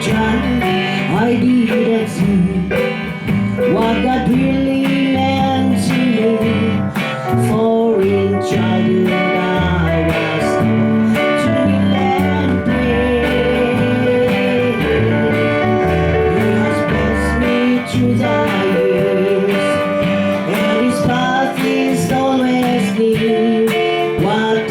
time I didn't see what God really meant to me. For in childhood I was to kneel and pray. He has blessed me through the years, and His path is always near. What